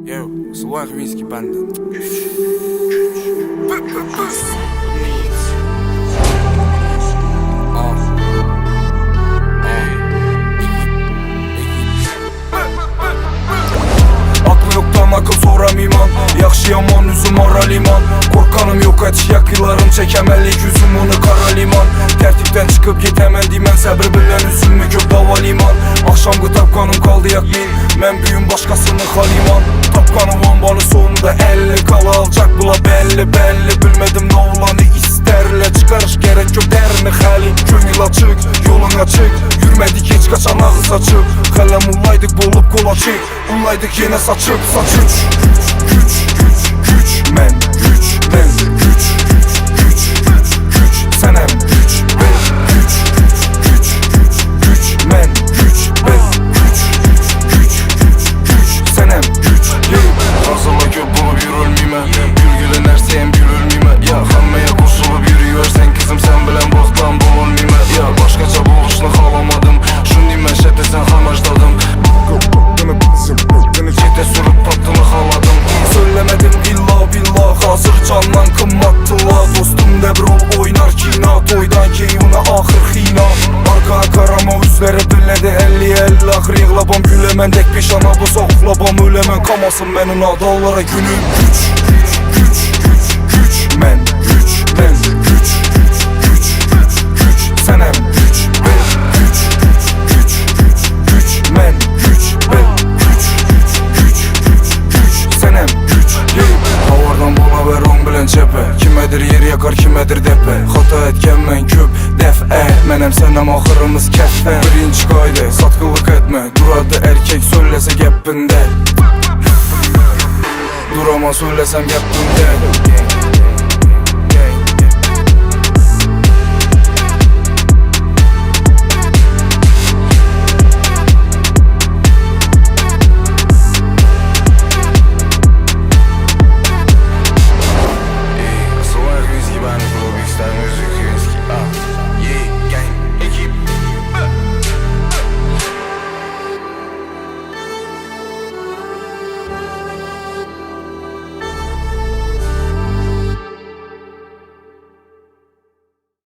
Yo, Słuchaj Wiński Bandit. Aklı yoktan akıl soram iman. Yaxşı yaman üzüm ara liman. Korkanım yok etiş yakılarım çekemelik üzüm onu kara liman. Tertipten çıkıp gitemem dimen səbir bilen üzümü kök dava liman. Akşamqı tapqanım kaldı yakmin. Mən büyüm başkasını xaliman. Tapqanım ambanı sonunda 50 kala alacak bula belli bilmedim ne olanı isterle. Çıkarış gerek yok derini xəli. Gönül açık, yolun açık. Yürmedik hiç kaçan ağız açık. Xələm ullaydık bolup kol açık. Ullaydık yine saçıp saç güç men güç senem güç ben güç men güç senem güç Razıla gök bulup yürülmeyme Gülgülün erseyim gülülmeyme Ya hammeye koşulup yürüyorsen kızım sen bilen boktan bulunmeyme Ya başkaça buluşunu kalamadım Şun dime şedesen hamajladım Gide sürüp tatlını haladım Söylemedim billah hazır candan kımmattıla Dostum debrol oynar kina Toydan keyuna ahır xina Arka karama üzləri billədi 50-50 Axır yığlabam güləmən dək peşana Bu soğuqlabam öləmən Kamasın mənin adallara günüm Güç mən güç Sənəm güç mən güç mən Havardan buna ver on bilen cephe Kimedir yer yakar kimedir depe Hata etken men köp def'e Menem senem ahırımız keffe Birinci kaydı satkılık etme Duradı erkek söylese gepinde Durama söylesem gepinde